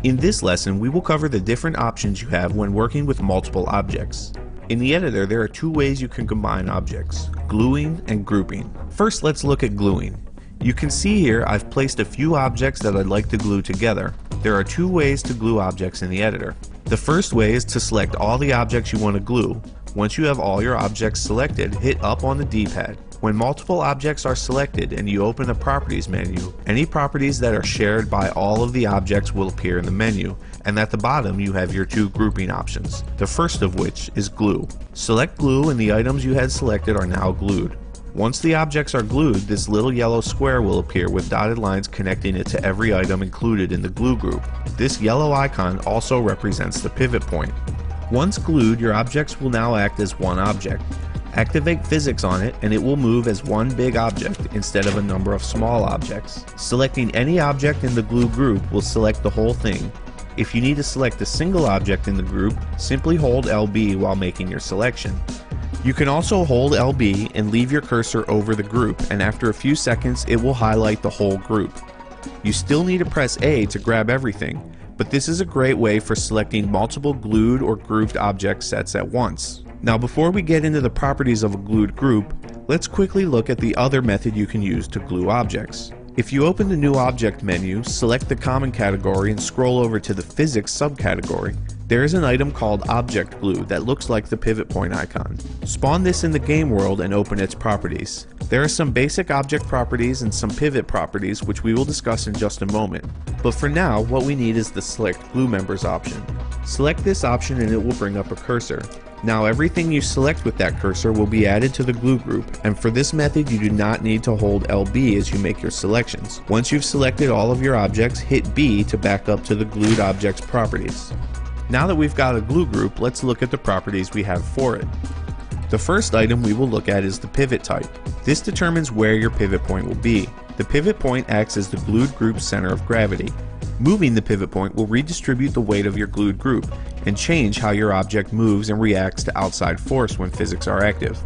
In this lesson, we will cover the different options you have when working with multiple objects. In the editor, there are two ways you can combine objects, gluing and grouping. First, let's look at gluing. You can see here I've placed a few objects that I'd like to glue together. There are two ways to glue objects in the editor. The first way is to select all the objects you want to glue. Once you have all your objects selected, hit up on the D-pad. When multiple objects are selected and you open the Properties menu, any properties that are shared by all of the objects will appear in the menu, and at the bottom you have your two grouping options, the first of which is Glue. Select Glue and the items you had selected are now glued. Once the objects are glued, this little yellow square will appear with dotted lines connecting it to every item included in the glue group. This yellow icon also represents the pivot point. Once glued, your objects will now act as one object. Activate physics on it and it will move as one big object instead of a number of small objects. Selecting any object in the glue group will select the whole thing. If you need to select a single object in the group, simply hold LB while making your selection. You can also hold LB and leave your cursor over the group, and after a few seconds it will highlight the whole group. You still need to press A to grab everything, but this is a great way for selecting multiple glued or grouped object sets at once. Now before we get into the properties of a glued group, let's quickly look at the other method you can use to glue objects. If you open the New Object menu, select the Common category and scroll over to the Physics subcategory, there is an item called Object Glue that looks like the pivot point icon. Spawn this in the game world and open its properties. There are some basic object properties and some pivot properties which we will discuss in just a moment. But for now, what we need is the Select Glue Members option. Select this option and it will bring up a cursor. Now everything you select with that cursor will be added to the glue group, and for this method you do not need to hold LB as you make your selections. Once you've selected all of your objects, hit B to back up to the glued object's properties. Now that we've got a glue group, let's look at the properties we have for it. The first item we will look at is the pivot type. This determines where your pivot point will be. The pivot point acts as the glued group's center of gravity. Moving the pivot point will redistribute the weight of your glued group and change how your object moves and reacts to outside force when physics are active.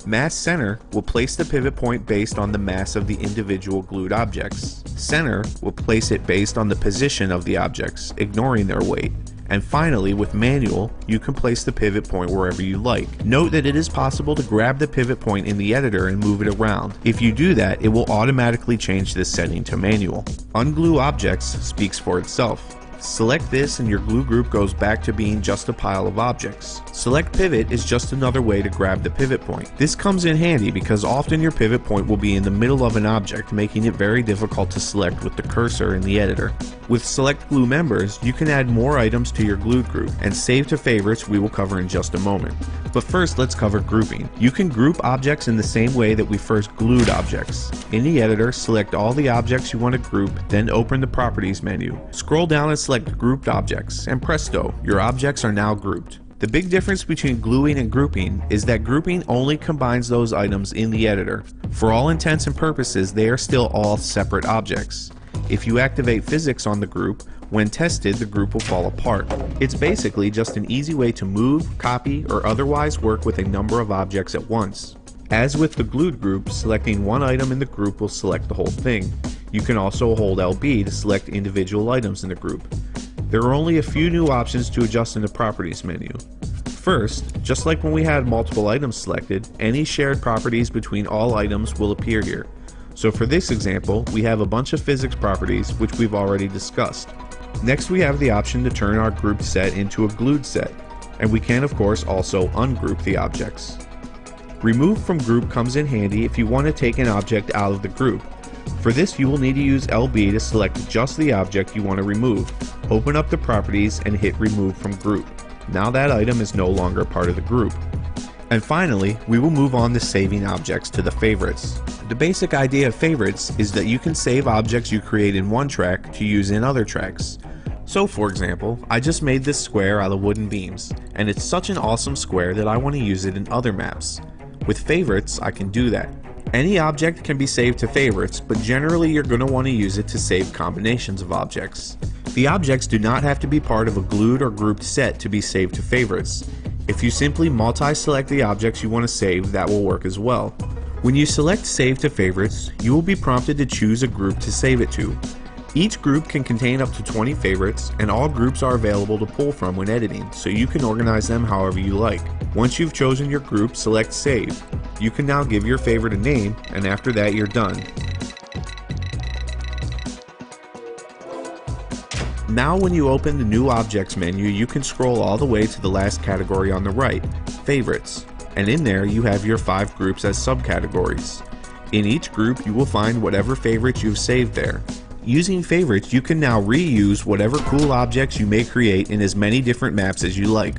Mass center will place the pivot point based on the mass of the individual glued objects. Center will place it based on the position of the objects, ignoring their weight. And finally, with manual, you can place the pivot point wherever you like. Note that it is possible to grab the pivot point in the editor and move it around. If you do that, it will automatically change this setting to manual. Unglue objects speaks for itself. Select this and your glue group goes back to being just a pile of objects. Select pivot is just another way to grab the pivot point. This comes in handy because often your pivot point will be in the middle of an object, making it very difficult to select with the cursor in the editor. With Select Glue Members, you can add more items to your glued group, and Save to Favorites we will cover in just a moment. But first, let's cover grouping. You can group objects in the same way that we first glued objects. In the editor, select all the objects you want to group, then open the Properties menu. Scroll down and select Grouped Objects, and presto, your objects are now grouped. The big difference between gluing and grouping is that grouping only combines those items in the editor. For all intents and purposes, they are still all separate objects. If you activate physics on the group, when tested, the group will fall apart. It's basically just an easy way to move, copy, or otherwise work with a number of objects at once. As with the glued group, selecting one item in the group will select the whole thing. You can also hold LB to select individual items in the group. There are only a few new options to adjust in the Properties menu. First, just like when we had multiple items selected, any shared properties between all items will appear here. So for this example, we have a bunch of physics properties which we've already discussed. Next we have the option to turn our grouped set into a glued set, and we can of course also ungroup the objects. Remove from group comes in handy if you want to take an object out of the group. For this you will need to use LB to select just the object you want to remove. Open up the properties and hit remove from group. Now that item is no longer part of the group. And finally, we will move on to saving objects to the favorites. The basic idea of favorites is that you can save objects you create in one track to use in other tracks. So for example, I just made this square out of wooden beams, and it's such an awesome square that I want to use it in other maps. With favorites, I can do that. Any object can be saved to favorites, but generally you're going to want to use it to save combinations of objects. The objects do not have to be part of a glued or grouped set to be saved to favorites. If you simply multi-select the objects you want to save, that will work as well. When you select Save to Favorites, you will be prompted to choose a group to save it to. Each group can contain up to 20 favorites, and all groups are available to pull from when editing, so you can organize them however you like. Once you've chosen your group, select Save. You can now give your favorite a name, and after that you're done. Now when you open the New Objects menu, you can scroll all the way to the last category on the right, Favorites, and in there you have your 5 groups as subcategories. In each group you will find whatever favorites you've saved there. Using favorites, you can now reuse whatever cool objects you may create in as many different maps as you like.